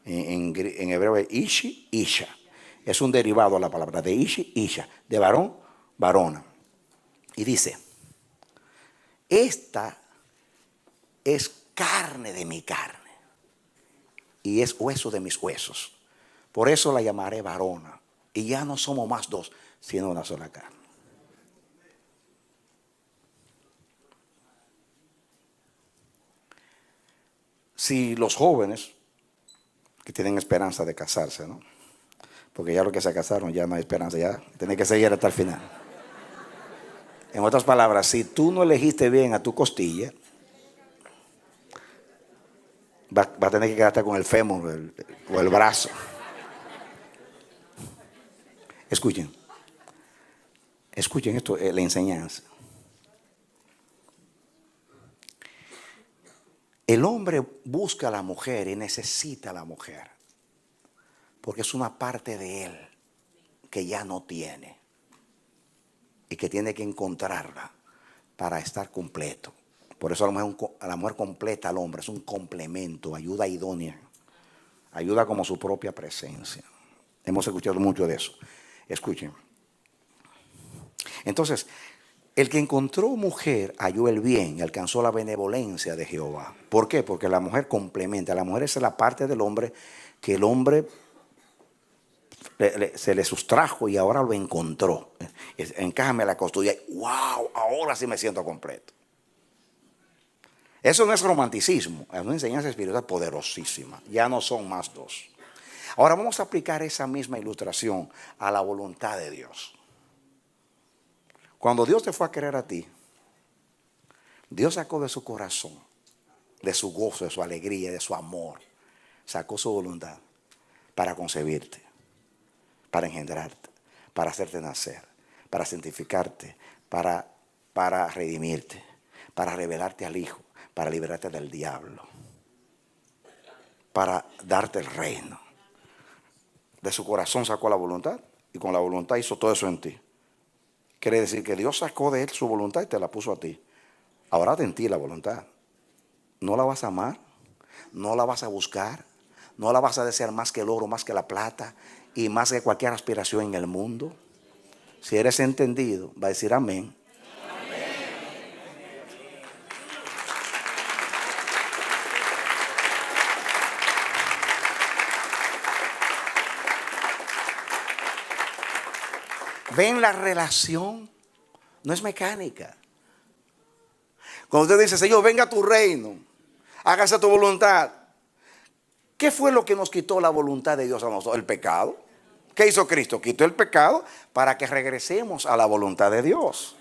En hebreo es ishi, isha. Es un derivado a la palabra de ishi, isha. De varón, varona. Y dice: esta es carne de mi carne y es hueso de mis huesos. Por eso la llamaré varona. Y ya no somos más dos, sino una sola carne. Si los jóvenes que tienen esperanza de casarse, ¿no? Porque ya los que se casaron ya no hay esperanza, ya tienen que seguir hasta el final. En otras palabras, si tú no elegiste bien a tu costilla, va a tener que quedarte con el fémur o el brazo. Escuchen esto, la enseñanza. El hombre busca a la mujer y necesita a la mujer, porque es una parte de él que ya no tiene y que tiene que encontrarla para estar completo. Por eso a la mujer completa al hombre es un complemento, ayuda idónea, ayuda como su propia presencia. Hemos escuchado mucho de eso. Escuchen. Entonces, el que encontró mujer halló el bien y alcanzó la benevolencia de Jehová. ¿Por qué? Porque la mujer complementa. La mujer es la parte del hombre que el hombre se le sustrajo y ahora lo encontró. Encájame la costilla y wow, ahora sí me siento completo. Eso no es romanticismo, es una enseñanza espiritual poderosísima. Ya no son más dos. Ahora vamos a aplicar esa misma ilustración a la voluntad de Dios. Cuando Dios te fue a crear a ti, Dios sacó de su corazón, de su gozo, de su alegría, de su amor, sacó su voluntad para concebirte, para engendrarte, para hacerte nacer, para santificarte, para redimirte, para revelarte al Hijo, para liberarte del diablo, para darte el reino. De su corazón sacó la voluntad y con la voluntad hizo todo eso en ti. Quiere decir que Dios sacó de él su voluntad y te la puso a ti. Ahora está en ti la voluntad. No la vas a amar, no la vas a buscar, no la vas a desear más que el oro, más que la plata y más que cualquier aspiración en el mundo. Si eres entendido, va a decir amén. ¿Ven la relación? No es mecánica. Cuando usted dice: Señor, venga a tu reino, hágase tu voluntad. ¿Qué fue lo que nos quitó la voluntad de Dios a nosotros? El pecado. ¿Qué hizo Cristo? Quitó el pecado para que regresemos a la voluntad de Dios.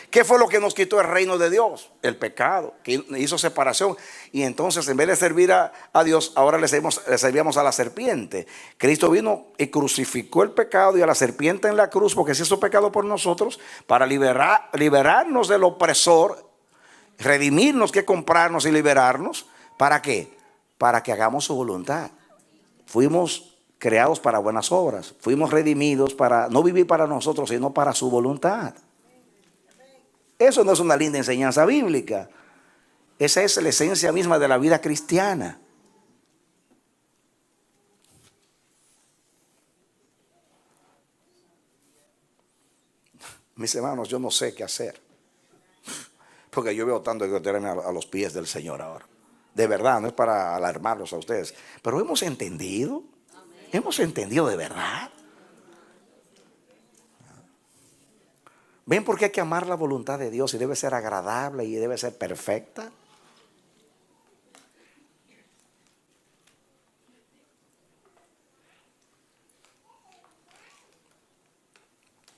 ¿Qué fue lo que nos quitó el reino de Dios? El pecado, que hizo separación. Y entonces, en vez de servir a Dios, ahora le servíamos a la serpiente. Cristo vino y crucificó el pecado y a la serpiente en la cruz, porque se hizo pecado por nosotros, para liberarnos del opresor, redimirnos, que comprarnos y liberarnos. ¿Para qué? Para que hagamos su voluntad. Fuimos creados para buenas obras. Fuimos redimidos para no vivir para nosotros, sino para su voluntad. Eso no es una linda enseñanza bíblica. Esa es la esencia misma de la vida cristiana. Mis hermanos, yo no sé qué hacer, porque yo veo tanto que tenerme a los pies del Señor ahora. De verdad, no es para alarmarlos a ustedes, pero hemos entendido. Hemos entendido de verdad. ¿Ven por qué hay que amar la voluntad de Dios y debe ser agradable y debe ser perfecta?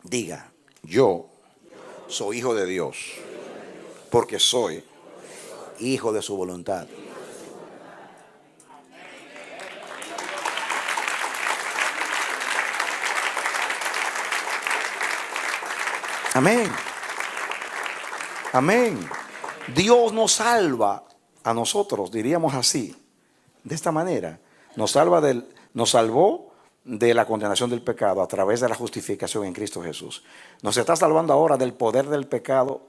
Diga: yo soy hijo de Dios porque soy hijo de su voluntad. Amén. Amén. Dios nos salva a nosotros, diríamos así, de esta manera. Nos salvó de la condenación del pecado a través de la justificación en Cristo Jesús. Nos está salvando ahora del poder del pecado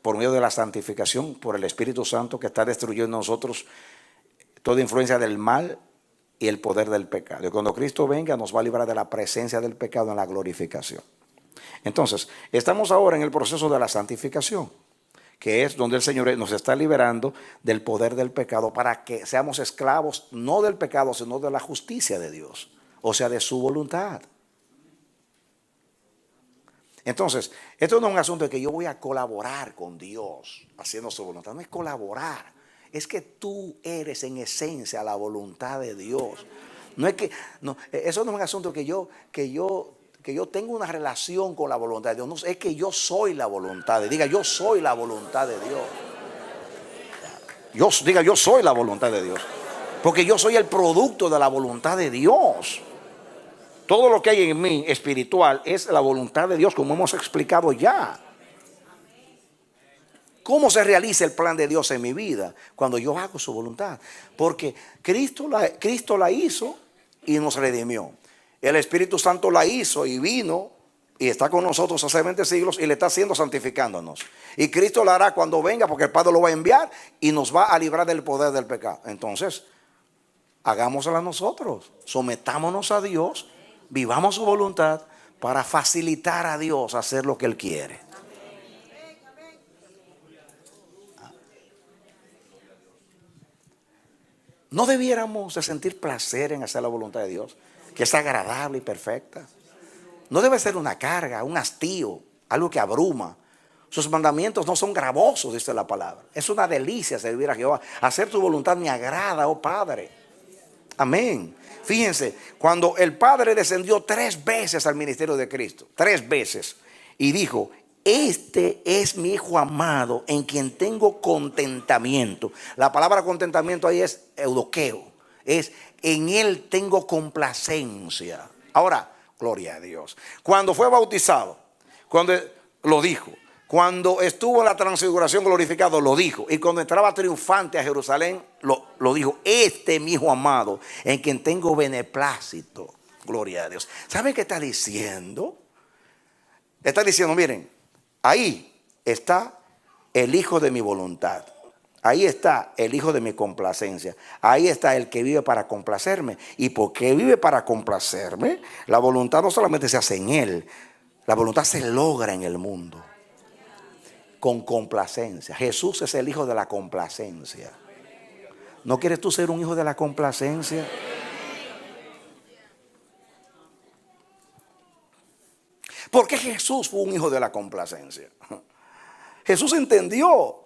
por medio de la santificación por el Espíritu Santo, que está destruyendo en nosotros toda influencia del mal y el poder del pecado. Y cuando Cristo venga nos va a librar de la presencia del pecado en la glorificación. Entonces, estamos ahora en el proceso de la santificación, que es donde el Señor nos está liberando del poder del pecado para que seamos esclavos no del pecado, sino de la justicia de Dios, o sea, de su voluntad. Entonces, esto no es un asunto de que yo voy a colaborar con Dios haciendo su voluntad. No es colaborar, es que tú eres en esencia la voluntad de Dios. No es que, no, eso no es un asunto que yo tengo una relación con la voluntad de Dios. No, es que yo soy la voluntad de Dios. Diga, yo soy la voluntad de Dios. Yo soy la voluntad de Dios. Porque yo soy el producto de la voluntad de Dios. Todo lo que hay en mí espiritual es la voluntad de Dios, como hemos explicado ya. ¿Cómo se realiza el plan de Dios en mi vida? Cuando yo hago su voluntad. Porque Cristo la hizo y nos redimió. El Espíritu Santo la hizo y vino y está con nosotros hace 20 siglos y le está haciendo santificándonos. Y Cristo la hará cuando venga, porque el Padre lo va a enviar y nos va a librar del poder del pecado. Entonces, hagámosla nosotros. Sometámonos a Dios, vivamos su voluntad para facilitar a Dios hacer lo que Él quiere. ¿No debiéramos de sentir placer en hacer la voluntad de Dios, que es agradable y perfecta? No debe ser una carga, un hastío, algo que abruma. Sus mandamientos no son gravosos, dice la palabra. Es una delicia servir a Jehová. Hacer tu voluntad me agrada, oh Padre. Amén. Fíjense, cuando el Padre descendió 3 veces al ministerio de Cristo, 3 veces, y dijo: este es mi Hijo amado en quien tengo contentamiento. La palabra contentamiento ahí es eudoqueo. Es en Él tengo complacencia. Ahora, gloria a Dios. Cuando fue bautizado, cuando lo dijo. Cuando estuvo en la transfiguración glorificado, lo dijo. Y cuando entraba triunfante a Jerusalén, lo dijo: este es mi Hijo amado en quien tengo beneplácito. Gloria a Dios. ¿Saben qué está diciendo? Está diciendo, miren, ahí está el Hijo de mi voluntad. Ahí está el Hijo de mi complacencia. Ahí está el que vive para complacerme. ¿Y por qué vive para complacerme? La voluntad no solamente se hace en Él. La voluntad se logra en el mundo. Con complacencia. Jesús es el Hijo de la complacencia. ¿No quieres tú ser un hijo de la complacencia? ¿Por qué Jesús fue un hijo de la complacencia? Jesús entendió.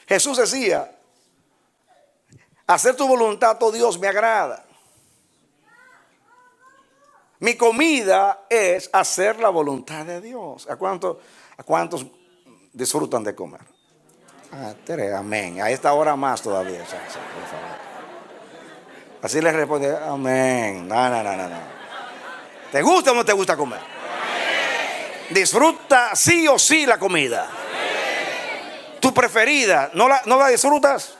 Jesús decía: hacer tu voluntad, oh Dios, me agrada. Mi comida es hacer la voluntad de Dios. ¿A cuántos disfrutan de comer? Amén. A esta hora más todavía. Por favor. Así les responde: amén. No. ¿Te gusta o no te gusta comer? Disfruta sí o sí la comida. Tu preferida, ¿no la disfrutas?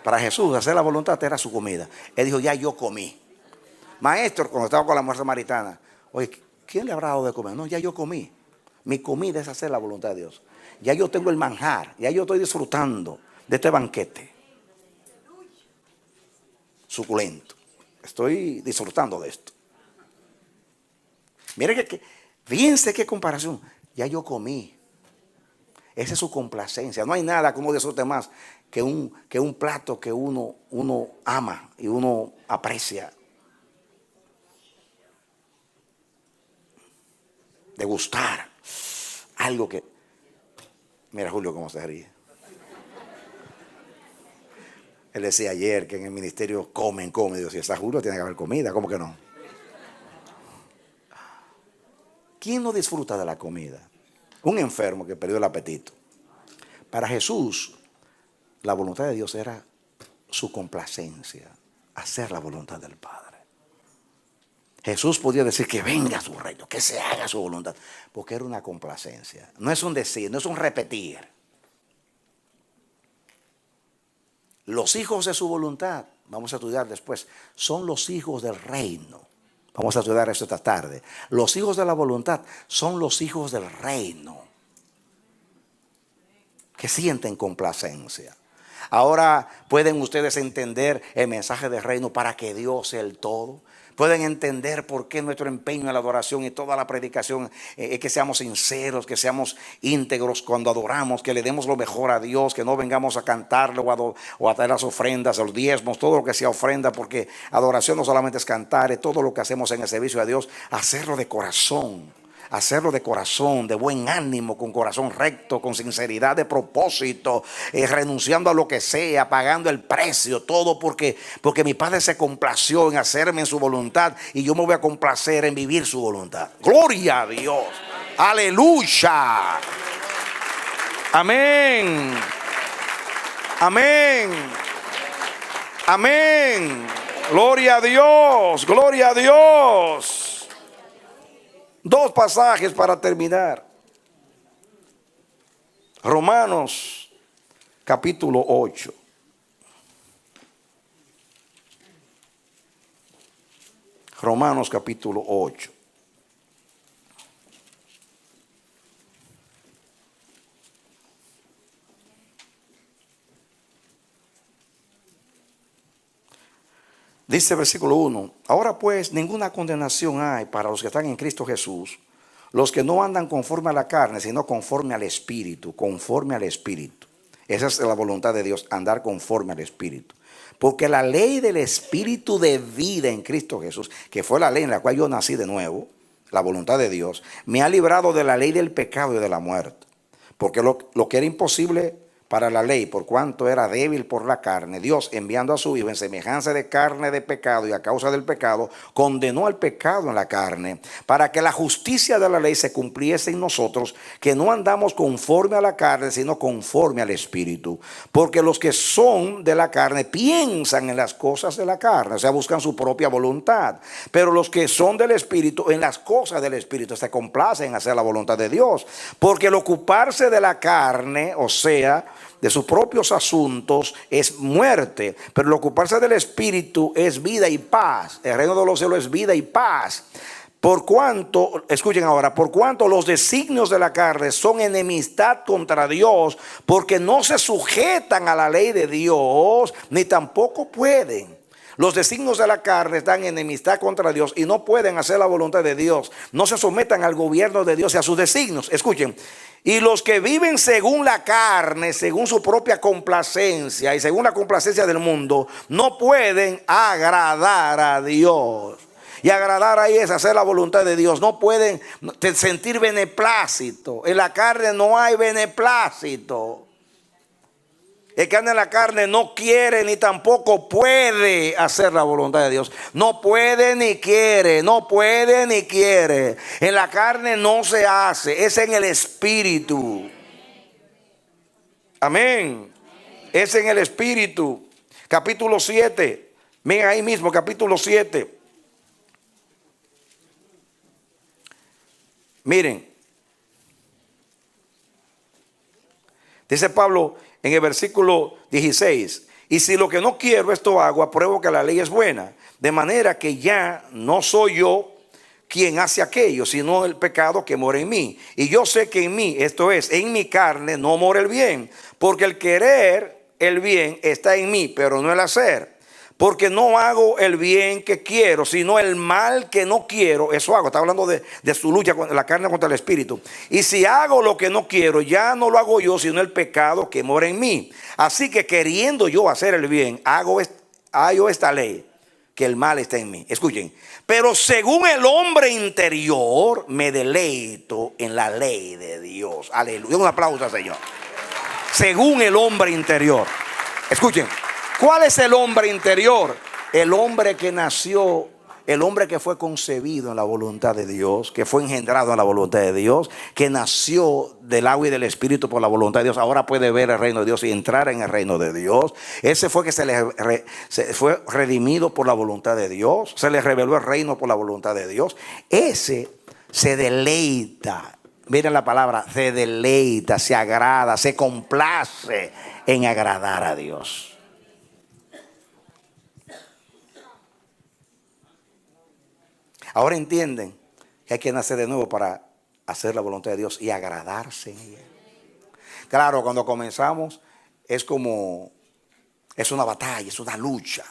Para Jesús, hacer la voluntad era su comida. Él dijo: ya yo comí. Maestro, cuando estaba con la mujer samaritana, oye, ¿quién le habrá dado de comer? No, ya yo comí. Mi comida es hacer la voluntad de Dios. Ya yo tengo el manjar. Ya yo estoy disfrutando de este banquete suculento. Estoy disfrutando de esto. Mire fíjense qué comparación. Ya yo comí. Esa es su complacencia. No hay nada como disfrute más que un plato que uno ama y uno aprecia. Degustar algo que... Mira Julio cómo se ríe. Él decía ayer que en el ministerio comen. Digo, si está Julio tiene que haber comida. ¿Cómo que no? ¿Quién no disfruta de la comida? Un enfermo que perdió el apetito. Para Jesús, la voluntad de Dios era su complacencia, hacer la voluntad del Padre. Jesús podía decir que venga a su reino, que se haga su voluntad, porque era una complacencia. No es un decir, no es un repetir. Los hijos de su voluntad, vamos a estudiar después, son los hijos del reino. Vamos a estudiar esto esta tarde. Los hijos de la voluntad son los hijos del reino, que sienten complacencia. Ahora pueden ustedes entender el mensaje del reino para que Dios sea el todo. Pueden entender por qué nuestro empeño en la adoración y toda la predicación es que seamos sinceros, que seamos íntegros cuando adoramos, que le demos lo mejor a Dios, que no vengamos a cantarle o a traer las ofrendas, los diezmos, todo lo que sea ofrenda, porque adoración no solamente es cantar, es todo lo que hacemos en el servicio a Dios, hacerlo de corazón. Hacerlo de corazón, de buen ánimo, con corazón recto, con sinceridad de propósito, renunciando a lo que sea, pagando el precio, todo porque mi Padre se complació en hacerme en su voluntad y yo me voy a complacer en vivir su voluntad. Gloria a Dios. Aleluya. Amén. Amén. Amén. Gloria a Dios. Gloria a Dios. Dos pasajes para terminar. Romanos capítulo 8. Romanos capítulo 8. Dice versículo 1, ahora pues ninguna condenación hay para los que están en Cristo Jesús, los que no andan conforme a la carne, sino conforme al Espíritu, conforme al Espíritu. Esa es la voluntad de Dios, andar conforme al Espíritu. Porque la ley del Espíritu de vida en Cristo Jesús, que fue la ley en la cual yo nací de nuevo, la voluntad de Dios, me ha librado de la ley del pecado y de la muerte. Porque lo que era imposible para la ley, por cuanto era débil por la carne, Dios, enviando a su Hijo en semejanza de carne de pecado y a causa del pecado, condenó al pecado en la carne, para que la justicia de la ley se cumpliese en nosotros, que no andamos conforme a la carne, sino conforme al Espíritu. Porque los que son de la carne piensan en las cosas de la carne, o sea, buscan su propia voluntad. Pero los que son del Espíritu, en las cosas del Espíritu, se complacen en hacer la voluntad de Dios. Porque el ocuparse de la carne, o sea, de sus propios asuntos, es muerte, pero el ocuparse del Espíritu es vida y paz. El reino de los cielos es vida y paz. Por cuanto, escuchen ahora, por cuanto los designios de la carne son enemistad contra Dios, porque no se sujetan a la ley de Dios, ni tampoco pueden. Los designios de la carne están en enemistad contra Dios y no pueden hacer la voluntad de Dios. No se sometan al gobierno de Dios y a sus designios. Escuchen. Y los que viven según la carne, según su propia complacencia y según la complacencia del mundo, no pueden agradar a Dios. Y agradar ahí es hacer la voluntad de Dios. No pueden sentir beneplácito. En la carne no hay beneplácito. El que anda en la carne no quiere ni tampoco puede hacer la voluntad de Dios. No puede ni quiere, no puede ni quiere. En la carne no se hace, es en el Espíritu. Amén. Es en el Espíritu. Capítulo 7. Miren ahí mismo, capítulo 7. Miren. Dice Pablo en el versículo 16, y si lo que no quiero esto hago, apruebo que la ley es buena, de manera que ya no soy yo quien hace aquello, sino el pecado que mora en mí. Y yo sé que en mí, esto es, en mi carne no mora el bien, porque el querer el bien está en mí, pero no el hacer. Porque no hago el bien que quiero, sino el mal que no quiero, eso hago. Está hablando de su lucha con la carne contra el espíritu. Y si hago lo que no quiero, ya no lo hago yo, sino el pecado que mora en mí. Así que queriendo yo hacer el bien, hallo esta ley, que el mal está en mí. Escuchen. Pero según el hombre interior, me deleito en la ley de Dios. Aleluya. Un aplauso al Señor. Según el hombre interior. Escuchen. ¿Cuál es el hombre interior? El hombre que nació el hombre que fue concebido en la voluntad de Dios, que fue engendrado en la voluntad de Dios, que nació del agua y del espíritu por la voluntad de Dios, ahora puede ver el reino de Dios y entrar en el reino de Dios. Ese fue que se fue redimido por la voluntad de Dios, se le reveló el reino por la voluntad de Dios. Ese se deleita, miren la palabra, se deleita, se agrada, se complace en agradar a Dios. Ahora entienden que hay que nacer de nuevo para hacer la voluntad de Dios y agradarse en ella. Claro, cuando comenzamos es una batalla, es una lucha.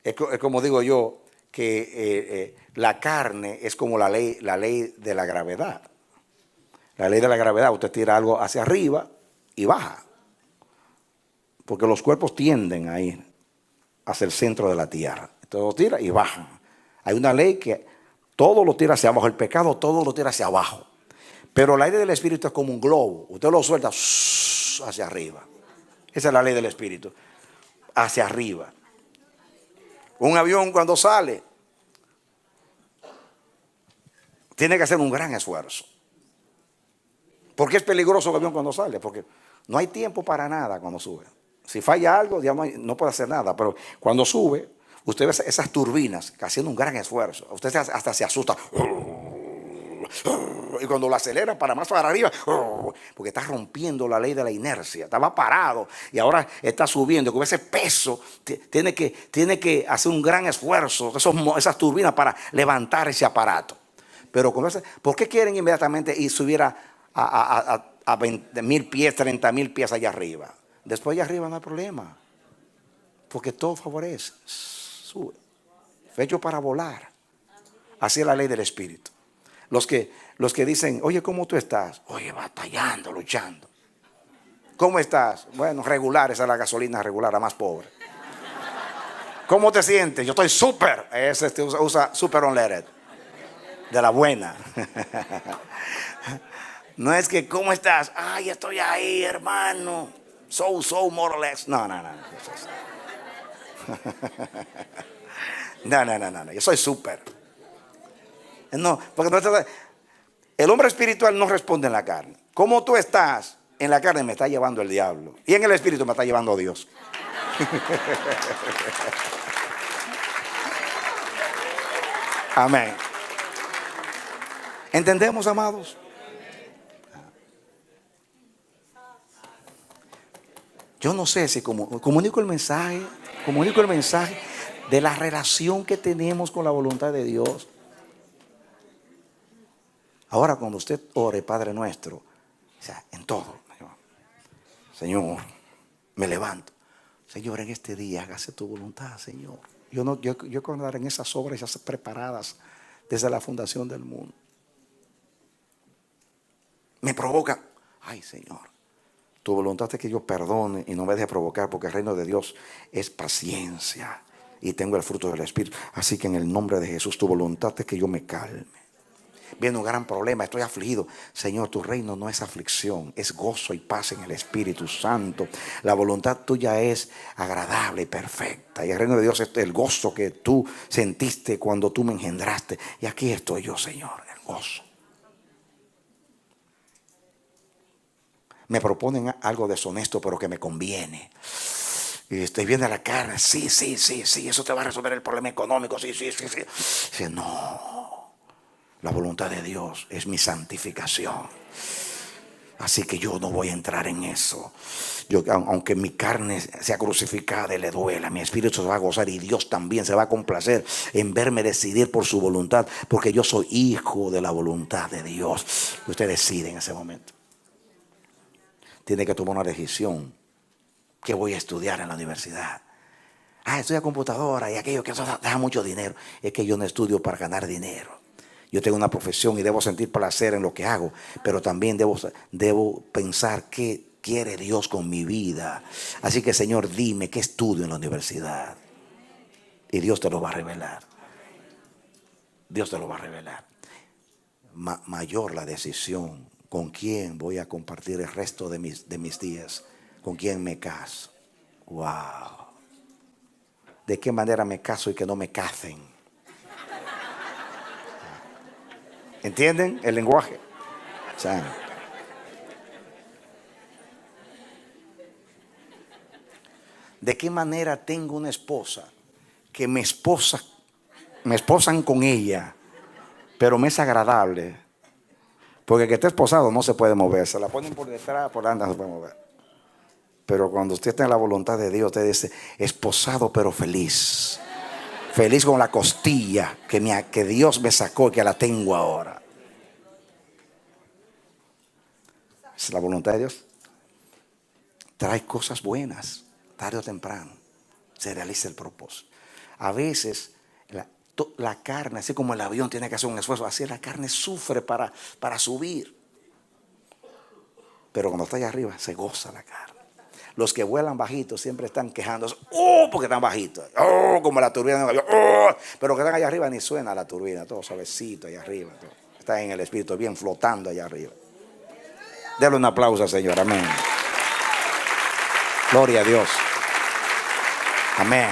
Es como digo yo, que la carne es como la ley de la gravedad. La ley de la gravedad, usted tira algo hacia arriba y baja. Porque los cuerpos tienden a ir hacia el centro de la tierra. Entonces lo tira y bajan. Hay una ley que todo lo tira hacia abajo. El pecado todo lo tira hacia abajo. Pero la ley del Espíritu es como un globo. Usted lo suelta hacia arriba. Esa es la ley del Espíritu. Hacia arriba. Un avión cuando sale tiene que hacer un gran esfuerzo. ¿Por qué es peligroso el avión cuando sale? Porque no hay tiempo para nada cuando sube. Si falla algo, ya no puede hacer nada. Pero cuando sube, usted ve esas turbinas haciendo un gran esfuerzo. Usted hasta se asusta. Y cuando lo acelera para más para arriba, porque está rompiendo la ley de la inercia. Estaba parado y ahora está subiendo. Con ese peso tiene que hacer un gran esfuerzo, esas turbinas, para levantar ese aparato. Pero ¿por qué quieren inmediatamente y subir a 20,000 pies, 30,000 pies allá arriba? Después allá arriba no hay problema, porque todo favorece, sube, fue hecho para volar. Así es la ley del Espíritu. Los que dicen, oye, ¿cómo tú estás? Oye, batallando, luchando. ¿Cómo estás? Bueno, regular, esa es la gasolina regular, la más pobre. ¿Cómo te sientes? Yo estoy súper. Ese usa super unleaded, de la buena. No es que, ¿cómo estás? Ay, estoy ahí, hermano. So, more or less. No. No. Yo soy súper. No, porque el hombre espiritual no responde en la carne. ¿Cómo tú estás? En la carne me está llevando el diablo. Y en el espíritu me está llevando Dios. Amén. ¿Entendemos, amados? Yo no sé si comunico el mensaje de la relación que tenemos con la voluntad de Dios. Ahora cuando usted ore, Padre nuestro, o sea, en todo, Señor, me levanto. Señor, en este día hágase tu voluntad, Señor. Yo quiero andar en esas obras ya preparadas desde la fundación del mundo. Me provoca, ay, Señor, tu voluntad es que yo perdone y no me deje provocar, porque el reino de Dios es paciencia y tengo el fruto del Espíritu. Así que en el nombre de Jesús, tu voluntad es que yo me calme. Viene un gran problema, estoy afligido. Señor, tu reino no es aflicción, es gozo y paz en el Espíritu Santo. La voluntad tuya es agradable y perfecta. Y el reino de Dios es el gozo que tú sentiste cuando tú me engendraste. Y aquí estoy yo, Señor, el gozo. Me proponen algo deshonesto, pero que me conviene. Y estoy viendo la carne. Sí, eso te va a resolver el problema económico. Sí. No. La voluntad de Dios es mi santificación. Así que yo no voy a entrar en eso. Aunque mi carne sea crucificada y le duela, mi espíritu se va a gozar y Dios también se va a complacer en verme decidir por su voluntad, porque yo soy hijo de la voluntad de Dios. Y usted decide en ese momento. Tiene que tomar una decisión. ¿Qué voy a estudiar en la universidad? Estudia computadora y aquello que eso da mucho dinero. Es que yo no estudio para ganar dinero. Yo tengo una profesión y debo sentir placer en lo que hago, pero también debo pensar qué quiere Dios con mi vida. Así que, Señor, dime qué estudio en la universidad. Y Dios te lo va a revelar. Dios te lo va a revelar. Mayor la decisión. ¿Con quién voy a compartir el resto de mis días? ¿Con quién me caso? Wow. ¿de qué manera me caso y que no me casen? ¿Entienden el lenguaje? O sea, ¿de qué manera tengo una esposa que me esposan con ella, pero me es agradable? Porque el que está esposado no se puede mover, se la ponen por detrás, por delante no se puede mover. Pero cuando usted está en la voluntad de Dios, usted dice, esposado pero feliz. Feliz con la costilla que Dios me sacó y que la tengo ahora. Es la voluntad de Dios. Trae cosas buenas, tarde o temprano. Se realiza el propósito. A veces la carne, así como el avión tiene que hacer un esfuerzo, así la carne sufre para subir. Pero cuando está allá arriba, se goza la carne. Los que vuelan bajitos siempre están quejándose, porque están bajitos, como la turbina, pero los que están allá arriba ni suena la turbina, todo suavecito allá arriba, todo. Está en el espíritu bien flotando allá arriba. Dale un aplauso al Señor, amén. Gloria a Dios. Amén.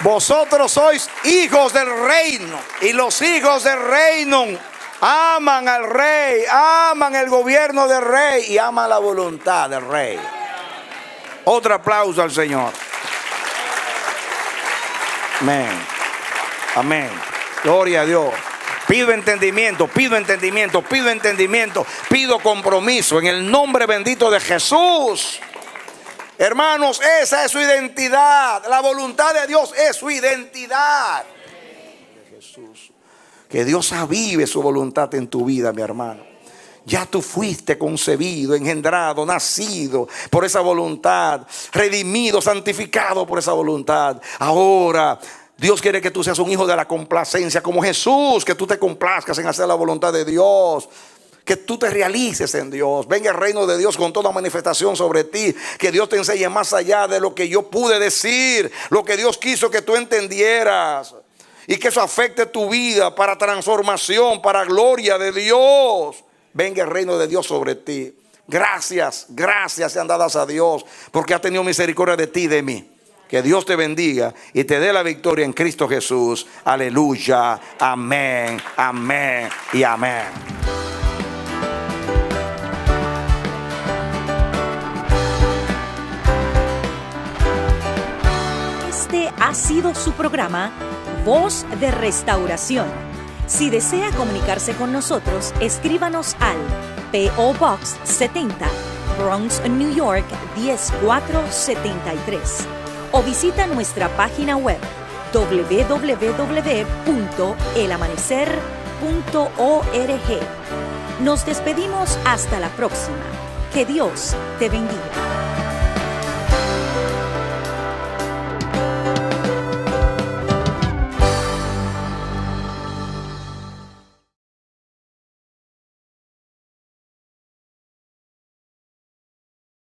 Vosotros sois hijos del reino, y los hijos del reino aman al rey, aman el gobierno del rey y aman la voluntad del rey. Otro aplauso al Señor. Amén. Amén. Gloria a Dios. Pido entendimiento, pido entendimiento, pido entendimiento, pido compromiso en el nombre bendito de Jesús. Hermanos, esa es su identidad. La voluntad de Dios es su identidad. Jesús. Que Dios avive su voluntad en tu vida, mi hermano. Ya tú fuiste concebido, engendrado, nacido por esa voluntad, redimido, santificado por esa voluntad. Ahora Dios quiere que tú seas un hijo de la complacencia como Jesús, que tú te complazcas en hacer la voluntad de Dios, que tú te realices en Dios. Venga el reino de Dios con toda manifestación sobre ti. Que Dios te enseñe más allá de lo que yo pude decir, lo que Dios quiso que tú entendieras. Y que eso afecte tu vida para transformación, para gloria de Dios. Venga el reino de Dios sobre ti. Gracias, gracias sean dadas a Dios porque ha tenido misericordia de ti y de mí. Que Dios te bendiga y te dé la victoria en Cristo Jesús. Aleluya, amén, amén y amén. Este ha sido su programa Voz de Restauración. Si desea comunicarse con nosotros, escríbanos al P.O. Box 70, Bronx, New York 10473. O visita nuestra página web www.elamanecer.org. Nos despedimos hasta la próxima. Que Dios te bendiga.